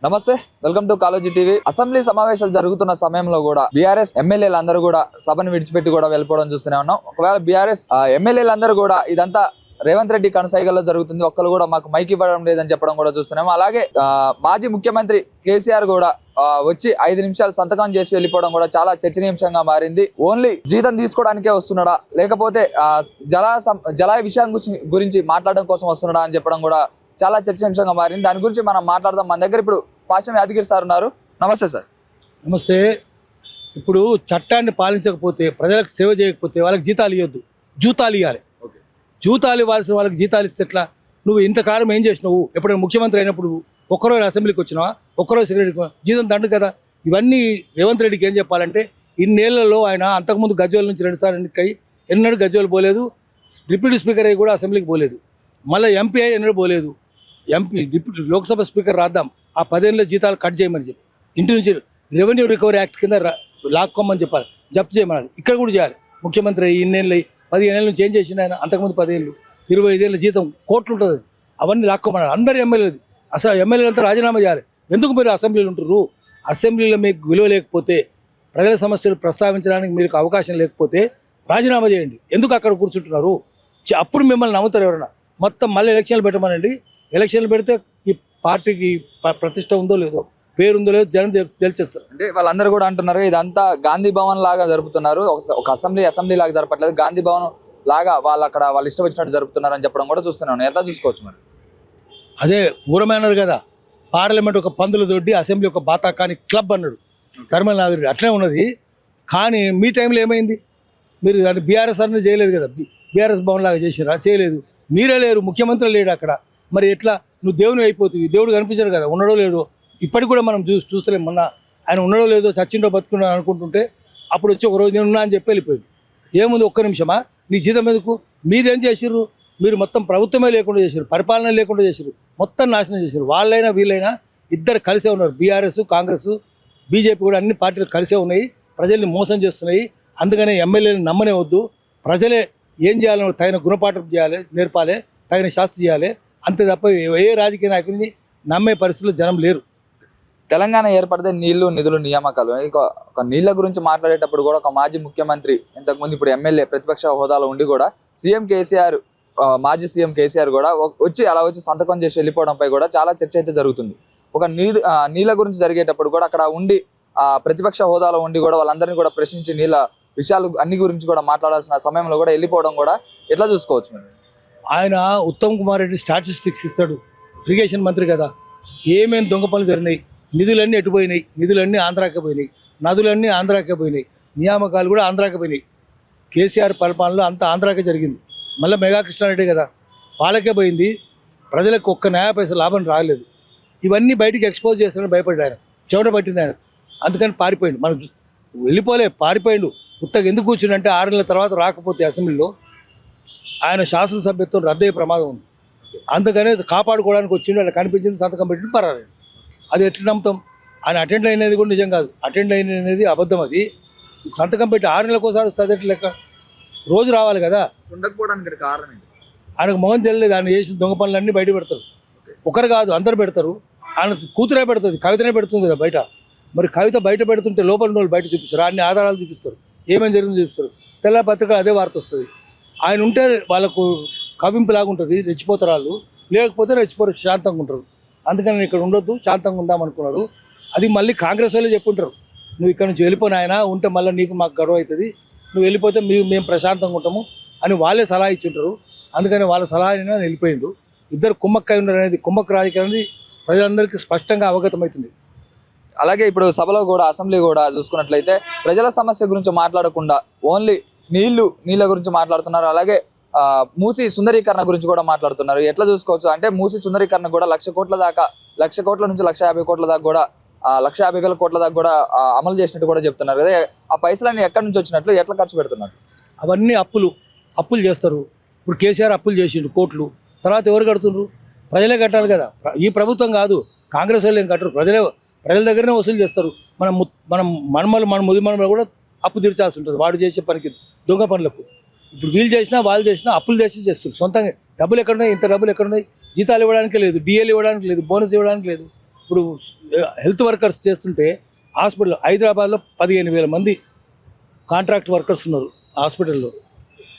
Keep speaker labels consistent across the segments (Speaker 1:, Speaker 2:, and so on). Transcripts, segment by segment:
Speaker 1: నమస్తే, welcome to Kaloji TV. Assembly సమావేశాలు జరుగుతున్న సమయంలో కూడా బీఆర్ఎస్ ఎమ్మెల్యేలందరూ కూడా సభను విడిచిపెట్టి కూడా వెళ్ళిపోవడం చూస్తూనే ఉన్నాం. ఒకవేళ బీఆర్ఎస్ ఎమ్మెల్యేలందరూ కూడా ఇదంతా రేవంత్ రెడ్డి కనసాగల్లో జరుగుతుంది, ఒక్కరు కూడా మాకు మైక్ ఇవ్వడం లేదని చెప్పడం కూడా చూస్తున్నాము. అలాగే మాజీ ముఖ్యమంత్రి కేసీఆర్ కూడా వచ్చి 5 నిమిషాలు సంతకం చేసి వెళ్ళిపోవడం కూడా చాలా చర్చనీయాంశంగా మారింది. ఓన్లీ జీతం తీసుకోవడానికే వస్తున్నాడా, లేకపోతే జలాయ విషయం గురించి మాట్లాడడం కోసం వస్తున్నాడా అని చెప్పడం కూడా చాలా చర్చనీయాంశంగా మారింది. దాని గురించి మనం మాట్లాడదాం. మన దగ్గర ఇప్పుడు పాశం యాదగిరి సార్ ఉన్నారు. నమస్తే సార్.
Speaker 2: నమస్తే. ఇప్పుడు చట్టాన్ని పాలించకపోతే, ప్రజలకు సేవ చేయకపోతే వాళ్ళకి జీతాలు ఇవ్వద్దు, జూతాలు ఇవ్వాలి. జూతాలు ఇవ్వాల్సిన వాళ్ళకి జీతాలు ఇస్తే ఎట్లా? నువ్వు ఇంతకాలం ఏం చేసినావు? ఎప్పుడైనా ముఖ్యమంత్రి అయినప్పుడు ఒక్కరోజు అసెంబ్లీకి వచ్చినావా? ఒక్కరోజు సెక్రటరీకి జీతం దండు కదా. ఇవన్నీ రేవంత్ రెడ్డికి ఏం చెప్పాలంటే, ఇన్నేళ్లలో ఆయన అంతకుముందు గజ్వేల్ నుంచి 2 సార్లు ఎన్నికై ఎన్నడూ గజ్వేల్ పోలేదు, డిప్యూటీ స్పీకర్ అయ్యి కూడా అసెంబ్లీకి పోలేదు, మళ్ళీ ఎంపీ అయ్యి ఎన్నడూ పోలేదు. ఎంపీ డిప్యూటీ లోక్సభ స్పీకర్ రాద్దాం, ఆ 10 ఏళ్ళ జీతాలు కట్ చేయమని చెప్పి ఇంటి నుంచి రెవెన్యూ రికవరీ యాక్ట్ కింద లాక్కోమని చెప్పాలి, జప్తు చేయమన్నారు. ఇక్కడ కూడా చేయాలి. ముఖ్యమంత్రి ఇన్నేళ్ళు 15 ఏళ్ళ నుంచి ఏం చేసిండు ఆయన? అంతకుముందు 10 ఏళ్ళు 25 ఏళ్ళ జీతం కోట్లు ఉంటుంది, అవన్నీ లాక్కోమన్నారు. అందరు ఎమ్మెల్యేది. అసలు ఎమ్మెల్యేలంతా రాజీనామా చేయాలి. ఎందుకు మీరు అసెంబ్లీలో ఉంటారు? అసెంబ్లీలో మీకు విలువ లేకపోతే, ప్రజల సమస్యలు ప్రస్తావించడానికి మీకు అవకాశం లేకపోతే రాజీనామా చేయండి. ఎందుకు అక్కడ కూర్చుంటున్నారు? అప్పుడు మిమ్మల్ని నమ్ముతారు ఎవరైనా. మొత్తం మళ్ళీ ఎలక్షన్లు పెట్టమనండి. ఎలక్షన్లు పెడితే ఈ పార్టీకి ప్రతిష్ట ఉందో లేదో, పేరుందో లేదో జనం తెలిచేస్తారు.
Speaker 1: అంటే వాళ్ళందరూ కూడా అంటున్నారు ఇదంతా గాంధీ భవన్ లాగా జరుపుతున్నారు, ఒక అసెంబ్లీ లాగా జరపట్లేదు, గాంధీ భవన్ లాగా వాళ్ళు ఇష్టం వచ్చినట్టు జరుపుతున్నారు అని చెప్పడం కూడా చూస్తున్నాను. ఎట్లా చూసుకోవచ్చు మరి?
Speaker 2: అదే ఊరమన్నారు కదా, పార్లమెంట్ ఒక పందుల దొడ్డి, అసెంబ్లీ ఒక బాతాకాని క్లబ్ అన్నాడు ధర్మల్ నాగరెడ్డి. అట్లనే ఉన్నది. కానీ మీ టైంలో ఏమైంది? మీరు దాన్ని బీఆర్ఎస్ అన్నీ చేయలేదు కదా. బీఆర్ఎస్ భవన్ లాగా చేసిరా? చేయలేదు. మీరే లేరు, ముఖ్యమంత్రి లేడు అక్కడ. మరి ఎట్లా నువ్వు దేవుని అయిపోతుంది? దేవుడు కనిపించారు కదా, ఉన్నాడో లేదో. ఇప్పటికి కూడా మనం చూస్తలేం. మొన్న ఆయన ఉన్నాడో లేదో, చచ్చిండో బతుకున్నాడో అనుకుంటుంటే అప్పుడు వచ్చి ఒకరోజు నేను ఉన్నా అని చెప్పి వెళ్ళిపోయింది. ఏముంది? ఒక్క నిమిషమా? నీ జీతం ఎందుకు? మీరేం చేసిర్రు? మీరు మొత్తం ప్రభుత్వమే లేకుండా చేశారు, పరిపాలన లేకుండా చేశారు, మొత్తం నాశనం చేశారు. వాళ్ళైనా వీళ్ళైనా ఇద్దరు కలిసే ఉన్నారు. బీఆర్ఎస్, కాంగ్రెస్, బీజేపీ కూడా అన్ని పార్టీలు కలిసే ఉన్నాయి, ప్రజల్ని మోసం చేస్తున్నాయి. అందుకనే ఎమ్మెల్యేలు నమ్మనే వద్దు. ప్రజలే ఏం చేయాలని తగిన గుణపాఠం చేయాలి, నేర్పాలి, తగిన శాస్త్ర చేయాలి. అంతే తప్ప ఏ రాజకీయ నాయకుడిని నమ్మే పరిస్థితుల్లో జనం లేరు.
Speaker 1: తెలంగాణ ఏర్పడితే నీళ్లు, నిధులు, నియామకాలు, ఒక నీళ్ల గురించి మాట్లాడేటప్పుడు కూడా ఒక మాజీ ముఖ్యమంత్రి, ఇంతకుముందు ఇప్పుడు ఎమ్మెల్యే ప్రతిపక్ష హోదాలో ఉండి కూడా మాజీ సీఎం కేసీఆర్ కూడా వచ్చి సంతకం చేసి వెళ్ళిపోవడంపై కూడా చాలా చర్చ అయితే జరుగుతుంది. ఒక నీళ్ళ గురించి జరిగేటప్పుడు కూడా అక్కడ ఉండి ప్రతిపక్ష హోదాలో ఉండి కూడా వాళ్ళందరినీ కూడా ప్రశ్నించి నీళ్ళ విషయాలు అన్ని గురించి కూడా మాట్లాడాల్సిన సమయంలో కూడా వెళ్ళిపోవడం కూడా ఎట్లా చూసుకోవచ్చు మరి?
Speaker 2: ఆయన ఉత్తమ్ కుమార్ రెడ్డి స్టాటిస్టిక్స్ ఇస్తాడు, ఇరిగేషన్ మంత్రి కదా. ఏమేమి దొంగ పనులు జరిగినాయి, నిధులన్నీ ఎటుపోయినాయి, నిధులన్నీ ఆంధ్రాకే పోయినాయి, నదులన్నీ ఆంధ్రాకే పోయినాయి, నియామకాలు కూడా ఆంధ్రాకే పోయినాయి. కేసీఆర్ పరిపాలనలో అంతా ఆంధ్రాకే జరిగింది. మళ్ళీ మెగా కృష్ణారెడ్డి కదా, వాళ్ళకే పోయింది. ప్రజలకు ఒక్క న్యాయ పైసా లాభం రాలేదు. ఇవన్నీ బయటికి ఎక్స్పోజ్ చేస్తారని భయపడ్డాడు ఆయన, చెమట పట్టింది ఆయన. అందుకని పారిపోయిండు. మనం వెళ్ళిపోలే, పారిపోయిండు. ఉత్తగా ఎందుకు కూర్చుండంటే 6 నెలల తర్వాత రాకపోతే అసెంబ్లీలో ఆయన శాసనసభ్యత్వం రద్దయ్యే ప్రమాదం ఉంది. అందుకనే కాపాడుకోవడానికి వచ్చిండు. అలా కనిపించింది, సంతకం పెట్టి పరారు. అది ఎట్లా నమ్ముతాం? ఆయన అటెండ్ అయినది కూడా నిజం కాదు, అటెండ్ అయినది అబద్ధం. అది సంతకం పెట్టి 6 నెలలకు ఒకసారి వస్తుంది. ఎట్లా లెక్క? రోజు రావాలి కదా.
Speaker 1: ఉండకపోవడానికి కారణం
Speaker 2: ఆయనకు మొహం తెలియలేదు. ఆయన చేసిన దొంగ పనులన్నీ బయట పెడతారు. ఒకరు కాదు, అందరు పెడతారు. ఆయన కూతురే పెడుతుంది, కవితనే పెడుతుంది కదా బయట. మరి కవిత బయట పెడుతుంటే లోపల వాళ్ళు బయట చూపిస్తారు, అన్ని ఆధారాలు చూపిస్తారు, ఏమేమి జరిగిందో చూపిస్తారు. తెల్ల పత్రిక అదే వార్త వస్తుంది. ఆయన ఉంటే వాళ్ళకు కవింపులాగా ఉంటుంది, రెచ్చిపోతారు వాళ్ళు. లేకపోతే రెచ్చిపోరు, శాంతంగా ఉంటారు. అందుకని ఇక్కడ ఉండొద్దు, శాంతంగా ఉందాం అనుకున్నారు. అది మళ్ళీ కాంగ్రెస్ వాళ్ళే చెప్పుంటారు, నువ్వు ఇక్కడ నుంచి వెళ్ళిపోయిన ఆయన ఉంటే మళ్ళీ నీకు మాకు గొడవ అవుతుంది, నువ్వు వెళ్ళిపోతే మేము ప్రశాంతంగా ఉంటాము అని వాళ్ళే సలహా ఇచ్చింటారు. అందుకని వాళ్ళ సలహా అయినా వెళ్ళిపోయిండు. ఇద్దరు కుమ్మక్కై ఉన్నారు అనేది, కుమ్మక్క రాజకీయం అనేది ప్రజలందరికీ స్పష్టంగా అవగతమవుతుంది.
Speaker 1: అలాగే ఇప్పుడు సభలో కూడా, అసెంబ్లీ కూడా చూసుకున్నట్లయితే ప్రజల సమస్య గురించి మాట్లాడకుండా ఓన్లీ నీళ్ళ గురించి మాట్లాడుతున్నారు. అలాగే మూసి సుందరీకరణ గురించి కూడా మాట్లాడుతున్నారు. ఎట్లా చూసుకోవచ్చు అంటే మూసి సుందరీకరణ కూడా 1,00,000 కోట్ల దాకా, 1,00,000 కోట్ల నుంచి 1,50,000 కోట్ల దాకా కూడా 1,50,000 కోట్ల దాకా కూడా అమలు చేసినట్టు కూడా చెప్తున్నారు కదా. ఆ పైసలన్నీ ఎక్కడి నుంచి వచ్చినట్లు, ఎట్లా ఖర్చు పెడుతున్నారు?
Speaker 2: అవన్నీ అప్పులు చేస్తారు. ఇప్పుడు కేసీఆర్ అప్పులు చేసిండు కోట్లు. తర్వాత ఎవరు కడుతున్నారు? ప్రజలే కట్టాలి కదా. ఈ ప్రభుత్వం కాదు, కాంగ్రెస్ వాళ్ళు ఏం కట్టరు, ప్రజల దగ్గరనే వసూలు చేస్తారు. మన ముది మనమలు కూడా అప్పు తీర్చాల్సి ఉంటుంది వాడు చేసే పనికి, దొంగ పనులకు. ఇప్పుడు వీళ్ళు చేసినా వాళ్ళు చేసినా అప్పులు చేస్తారు సొంతంగా. డబ్బులు ఎక్కడున్నాయి? ఇంత డబ్బులు ఎక్కడున్నాయి? జీతాలు ఇవ్వడానికి లేదు, డిఏలు ఇవ్వడానికి లేదు, బోనస్ ఇవ్వడానికి లేదు. ఇప్పుడు హెల్త్ వర్కర్స్ చేస్తుంటే హాస్పిటల్ హైదరాబాద్లో 15,000 మంది కాంట్రాక్ట్ వర్కర్స్ ఉన్నారు హాస్పిటల్లో.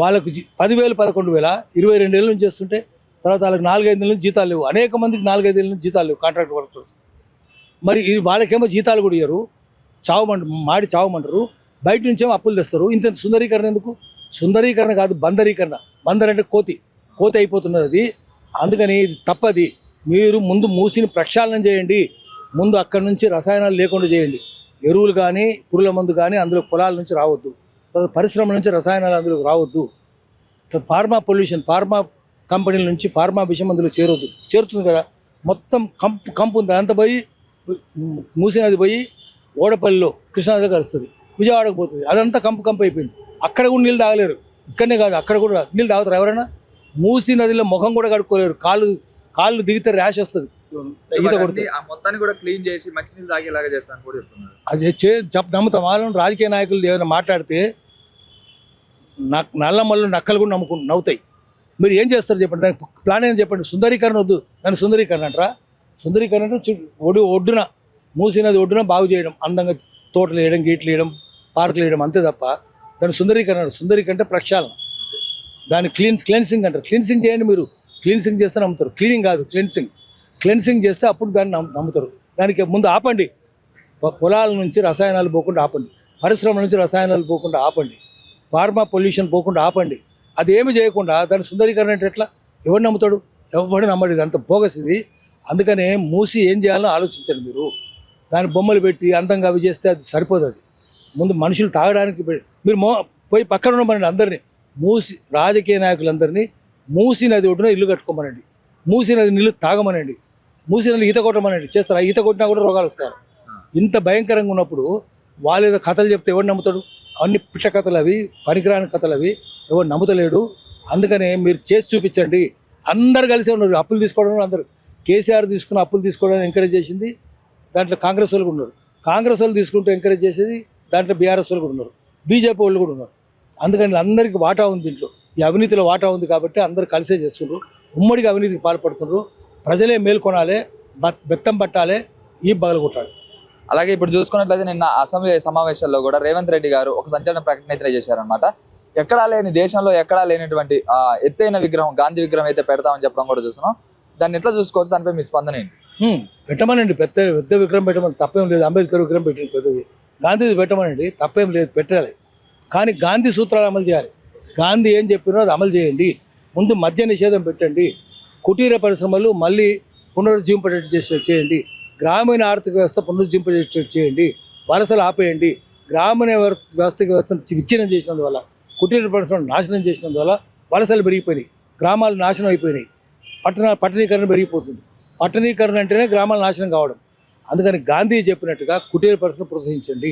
Speaker 2: వాళ్ళకు 10,000 11,000 22 ఏళ్ళ నుంచి చేస్తుంటే తర్వాత వాళ్ళకి 4-5 నెలల నుంచి జీతాలు లేవు. అనేక మందికి 4-5 ఏళ్ళ నుంచి జీతాలు లేవు కాంట్రాక్ట్ వర్కర్స్. మరి వాళ్ళకేమో జీతాలు కూడా ఇయ్యరు, చావమంటారు. బయట నుంచేమో అప్పులు తెస్తారు. ఇంత సుందరీకరణ ఎందుకు? సుందరీకరణ కాదు, బందరీకరణ. బందర్ అంటే కోతి అయిపోతున్నది అది. అందుకని ఇది తప్పది. మీరు ముందు మూసిని ప్రక్షాళన చేయండి. ముందు అక్కడి నుంచి రసాయనాలు లేకుండా చేయండి. ఎరువులు కానీ పురుగుల మందు కానీ అందులో పొలాల నుంచి రావద్దు. పరిశ్రమల నుంచి రసాయనాలు అందులో రావద్దు. ఫార్మా పొల్యూషన్, ఫార్మా కంపెనీల నుంచి ఫార్మా విషయం అందులో చేరుతుంది కదా. మొత్తం కంపు ఉంది. అంత పోయి మూసి నది పోయి ఓడపల్లిలో కృష్ణానదిలో కలుస్తుంది, విజయవాడకు పోతుంది. అదంతా కంపు అయిపోయింది. అక్కడ కూడా నీళ్ళు తాగలేరు. ఇక్కడనే కాదు, అక్కడ కూడా నీళ్ళు తాగుతారు ఎవరైనా? మూసి నదిలో ముఖం కూడా కడుక్కోలేరు. కాళ్ళు దిగితే ర్యాష్ వస్తుంది ఈత కొడితే.
Speaker 1: మొత్తాన్ని కూడా క్లీన్ చేసి మంచినీళ్ళు తాగేలాగా చేస్తాను కూడా చెప్తున్నారు.
Speaker 2: అది నమ్ముతాం. వాళ్ళని రాజకీయ నాయకులు ఏమైనా మాట్లాడితే నల్లమల్లు నక్కలు కూడా నవ్వుతాయి. మీరు ఏం చేస్తారు చెప్పండి? దానికి ప్లాన్ ఏం చెప్పండి? సుందరీకరణ వద్దు, దాన్ని సుందరీకరణ అంటారా? సుందరీకరణ అంటే ఒడ్డున మూసినది ఒడ్డున బాగు చేయడం, అందంగా తోటలు వేయడం, గీట్లు వేయడం, పార్కులు వేయడం, అంతే తప్ప దాన్ని సుందరీకరణ అంటే ప్రక్షాళన. దాన్ని క్లెన్సింగ్ అంటారు. క్లీన్సింగ్ చేయండి. మీరు క్లీన్సింగ్ చేస్తే నమ్ముతారు. క్లీనింగ్ కాదు, క్లెన్సింగ్ చేస్తే అప్పుడు దాన్ని నమ్ముతారు. దానికి ముందు ఆపండి. పొలాల నుంచి రసాయనాలు పోకుండా ఆపండి. పరిశ్రమల నుంచి రసాయనాలు పోకుండా ఆపండి. ఫార్మా పొల్యూషన్ పోకుండా ఆపండి. అది ఏమి చేయకుండా దాని సుందరీకరణ అంటే ఎట్లా? ఎవరు నమ్ముతాడు? ఎవరు నమ్మడు. ఇది అంత బోగస్ ఇది. అందుకనే మూసి ఏం చేయాలో ఆలోచించండి. మీరు దాని బొమ్మలు పెట్టి అందంగా అవి చేస్తే అది సరిపోదు. అది ముందు మనుషులు తాగడానికి మీరు పోయి పక్కన ఉండమనండి అందరినీ. రాజకీయ నాయకులందరినీ మూసి నది ఒడ్డున ఇల్లు కట్టుకోమనండి. మూసి నది నీళ్ళు తాగమనండి. మూసి నది ఈత కొట్టమనండి. చేస్తారా? ఈత కొట్టినా కూడా రోగాలు వస్తారు. ఇంత భయంకరంగా ఉన్నప్పుడు వాళ్ళు ఏదో కథలు చెప్తే ఎవరు నమ్ముతాడు? అన్ని పిట్ట కథలు అవి, పనికిరాని కథలు అవి. ఎవరు నమ్ముతలేడు. అందుకనే మీరు చేసి చూపించండి. అందరు కలిసే ఉన్నారు. అప్పులు తీసుకోవడం అందరూ. కేసీఆర్ తీసుకున్న అప్పులు తీసుకోవడానికి ఎంకరేజ్ చేసింది దాంట్లో కాంగ్రెస్ వాళ్ళు కూడా ఉన్నారు. కాంగ్రెస్ వాళ్ళు తీసుకుంటూ ఎంకరేజ్ చేసేది దాంట్లో బీఆర్ఎస్ వాళ్ళు కూడా ఉన్నారు. బీజేపీ వాళ్ళు కూడా ఉన్నారు. అందుకని అందరికీ వాటా ఉంది దీంట్లో. ఈ అవినీతిలో వాటా ఉంది కాబట్టి అందరూ కలిసే చేస్తున్నారు. ఉమ్మడిగా అవినీతికి పాల్పడుతున్నారు. ప్రజలే మేల్కొనాలి, బెత్తం పట్టాలి, ఈ బగలగొట్టాలి.
Speaker 1: అలాగే ఇప్పుడు చూసుకున్నట్లయితే నిన్న అసెంబ్లీ సమావేశాల్లో కూడా రేవంత్ రెడ్డి గారు ఒక సంచలన ప్రకటన అయితే చేశారనమాట. ఎక్కడా లేని, దేశంలో ఎక్కడా లేనటువంటి ఎత్తైన విగ్రహం, గాంధీ విగ్రహం అయితే పెడతామని చెప్పడం కూడా చూస్తున్నాం. దాన్ని ఎట్లా చూసుకోవచ్చు? దానిపై మీ స్పందన ఏంటి?
Speaker 2: పెట్టమనండి. పెద్ద విగ్రహం పెట్టమని తప్పేం లేదు. అంబేద్కర్ విగ్రహం పెట్టింది పెద్దది. గాంధీది పెట్టమనండి, తప్పేం లేదు, పెట్టాలి. కానీ గాంధీ సూత్రాలు అమలు చేయాలి. గాంధీ ఏం చెప్పినో అది అమలు చేయండి. ముందు మద్య నిషేధం పెట్టండి. కుటీర పరిశ్రమలు మళ్ళీ పునరుజ్జీవింపేటట్టు చేయండి. గ్రామీణ ఆర్థిక వ్యవస్థ పునరుజ్జీవింపేటట్టు చేయండి. వలసలు ఆపేయండి. గ్రామీణ వ్యవస్థను విచ్ఛిన్నం చేసినందువల్ల, కుటీర పరిశ్రమలు నాశనం చేసినందువల్ల వలసలు పెరిగిపోయినాయి. గ్రామాలు నాశనం అయిపోయినాయి. పట్టణీకరణ పెరిగిపోతుంది. పట్టణీకరణ అంటేనే గ్రామాలు నాశనం కావడం. అందుకని గాంధీ చెప్పినట్టుగా కుటీర పరిశ్రమ ప్రోత్సహించండి.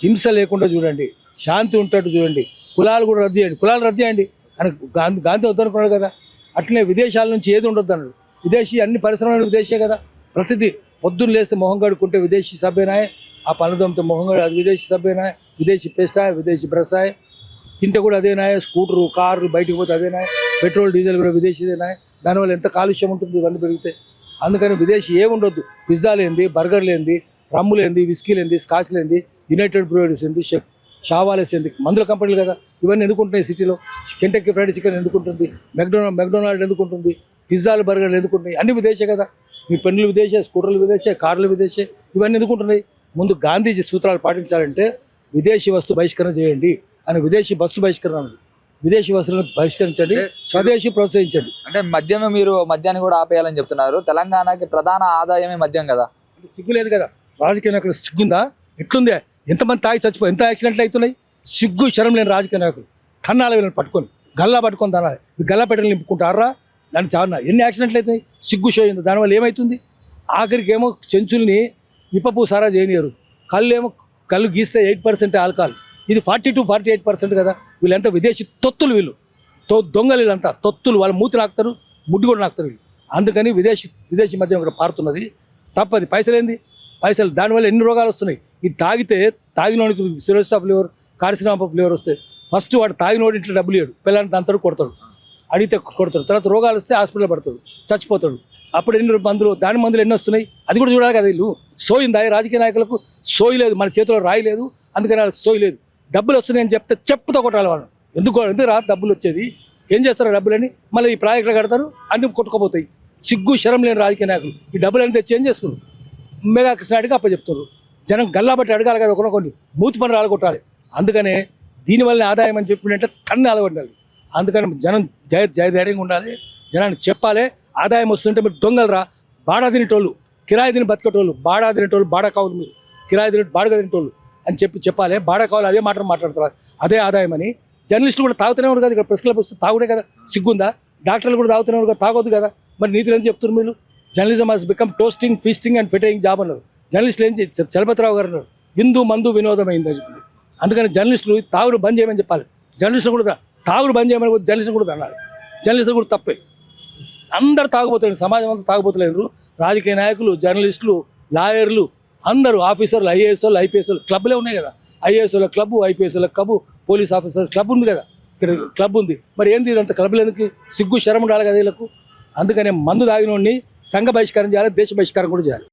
Speaker 2: హింస లేకుండా చూడండి. శాంతి ఉంటట్టు చూడండి. కులాలు కూడా రద్దు చేయండి అని గాంధీ వద్దనుకున్నాడు కదా. అట్లనే విదేశాల నుంచి ఏది ఉండొద్దు అన్నాడు. విదేశీ అన్ని పరిశ్రమలు విదేశీ కదా. ప్రతిదీ పొద్దున్న లేస్తే మొహం కడుక్కుంటే విదేశీ సభ్యనాయ్, ఆ పనులతో మొహం కడు అది విదేశీ సభ్యనాయ్, విదేశీ పేస్టాయ్, విదేశీ బ్రషాయ్, తింటే కూడా అదేనాయ్, స్కూటరు కార్లు బయటికి పోతే అదేనాయ్, పెట్రోల్ డీజిల్ కూడా విదేశీదేనాయ్. దానివల్ల ఎంత కాలుష్యం ఉంటుంది ఇవన్నీ పెరిగితే. అందుకని విదేశీ ఏముండొద్దు. పిజ్జా లేనిది, బర్గర్ లేనిది, రమ్ము లేనిది, విస్కీ లేనిది, స్కాచ్ లేనిది, యునైటెడ్ బ్రూవరీస్ ఏంది, షావాలెస్ ఏంది, మందుల కంపెనీలు కదా. ఇవన్నీ ఎందుకుంటున్నాయి సిటీలో? కెంటక్కీ ఫ్రైడ్ చికెన్ ఎందుకుంటుంది? మెక్డొనాల్డ్ ఎందుకుంటుంది? పిజ్జాలు, బర్గర్లు ఎందుకుంటున్నాయి? అన్ని విదేశే కదా. మీ పెన్నులు విదేశే, స్కూటర్లు విదేశే, కార్లు విదేశే. ఇవన్నీ ఎందుకుంటున్నాయి? ముందు గాంధీజీ సూత్రాలు పాటించాలంటే విదేశీ వస్తు బహిష్కరణ చేయండి అని. విదేశీ వస్తు బహిష్కరణ అన్నది. విదేశీ వస్తువులను బహిష్కరించండి, స్వదేశీ ప్రోత్సహించండి.
Speaker 1: అంటే మీరు మద్యాన్ని కూడా ఆపేయాలని చెప్తున్నారు. తెలంగాణకి ప్రధాన ఆదాయమే మద్యం కదా.
Speaker 2: అంటే సిగ్గు లేదు కదా రాజకీయ నాయకులు? సిగ్గుందా? ఎట్లుందే? ఎంతమంది తాగి చచ్చిపోయి ఎంత యాక్సిడెంట్లు అవుతున్నాయి? సిగ్గు శరం లేని రాజకీయ నాయకులు కన్నాల వీళ్ళని పట్టుకొని గల్లా తినాలి. గల్లా పెట్టలు నింపుకుంటారా? దాన్ని చాలా ఎన్ని యాక్సిడెంట్లు అవుతున్నాయి? సిగ్గు షోయింది. దానివల్ల ఏమవుతుంది? ఆఖరికి ఏమో చెంచుల్ని విప్పపు సారా చేయనియరు. కళ్ళు గీస్తే 8% ఆల్కహాల్. ఇది 40-48% కదా. వీళ్ళంతా విదేశీ తొత్తులు. వీళ్ళు దొంగలు. వీళ్ళంతా తొత్తులు. వాళ్ళు మూతి నాకుతారు, ముడ్డు కూడా నాకుతారు వీళ్ళు. అందుకని విదేశీ మద్యం ఇక్కడ పారుతున్నది. తప్పది. పైసలు దానివల్ల ఎన్ని రోగాలు వస్తున్నాయి. ఇది తాగినోడికి cirrhosis of liver, carcinoma of liver వస్తే ఫస్ట్ వాడు తాగినోడు ఇంట్లో డబ్బులు ఇవ్వడు, పిల్లల్ని అంతడు కొడతాడు, అడిగితే కొడతాడు. తర్వాత రోగాలు వస్తే హాస్పిటల్ పడతాడు, చచ్చిపోతాడు. అప్పుడు ఎన్ని మందులు దాని మందులు ఎన్ని వస్తున్నాయి అది కూడా చూడాలి కదా వీళ్ళు. సోయిందా ఈ రాజకీయ నాయకులకు? సోయి లేదు, మన చేతిలో రాయి లేదు, అందుకని వాళ్ళకి సోయి లేదు. డబ్బులు వస్తున్నాయని చెప్తే చెప్పుతో కొట్టాలి వాళ్ళు. ఎందుకు రా డబ్బులు వచ్చేది? ఏం చేస్తారు డబ్బులని? మళ్ళీ ఈ ప్రాజెక్టులు కడతారు, అన్ని కొట్టుకుపోతాయి. సిగ్గు శరం లేని రాజకీయ నాయకులు ఈ డబ్బులన్నీ తెచ్చి ఏం చేస్తున్నారు? మెగా కృష్ణాడికి అప్పచెప్తున్నారు. జనం గల్లాబట్టి అడగాలి కదా, కొన్ని మూతి పనులు రాలగొట్టాలి. అందుకనే దీనివల్ల ఆదాయం అని చెప్పినట్టే తన్ని అలగొట్టాలి. అందుకని జనం ధైర్యంగా ఉండాలి, జనానికి చెప్పాలి. ఆదాయం వస్తుంటే మీరు దొంగలరా, బాడా తినేటోళ్ళు, కిరాయి తిని బతికేటోళ్ళు, బాడా తినేటోళ్ళు, బాడా కావులు మీరు, కిరాయి తినే బాడుగా తినేటోళ్ళు అని చెప్పాలి. బాడా కావాలి అదే మాట మాట్లాడతారు, అదే ఆదాయం అని. జర్నలిస్టులు కూడా తాగుతూనే ఉన్నారు కదా, ఇక్కడ ప్రెస్ క్లబ్ వస్తే తాగుడే కదా, సిగ్గుందా? డాక్టర్లు కూడా తాగుతూనే ఉన్నారు కదా, తాగొద్దు కదా. మరి నీతులు ఏం చెప్తున్నారు మీరు? Journalism has become toasting, feasting and fitting job అన్నారు. జర్నలిస్టులు ఏం చలపతిరావు గారు అన్నారు, విందు మందు వినోదం అయిందని చెప్పి. అందుకని జర్నలిస్టులు తాగుడు బంద్ చేయమని చెప్పాలి. జర్నలిస్టులు కూడా తాగుడు బంద్ చేయమని జర్నలిస్టులు కూడా అన్నారు. జర్నలిస్టులు కూడా తప్పే. అందరు తాగుబోతున్నారు, సమాజం అంతా తాగుబోతులేరు. రాజకీయ నాయకులు, జర్నలిస్టులు, లాయర్లు, అందరూ ఆఫీసర్లు, ఐఏఎస్ వాళ్ళు, ఐపీఎస్ వాళ్ళు, క్లబ్లే ఉన్నాయి కదా. ఐఏఎస్ వాళ్ళ క్లబ్, ఐపీఎస్ వాళ్ళ క్లబ్, పోలీస్ ఆఫీసర్ క్లబ్ ఉంది కదా, ఇక్కడ క్లబ్ ఉంది. మరి ఏంది ఇదంతా క్లబ్లు ఎందుకు? సిగ్గు శరం ఉండాలి కదా వీళ్ళకు. అందుకనే మందు తాగినోడిని సంఘ బహిష్కారం చేయాలి, దేశ బహిష్కారం కూడా చేయాలి.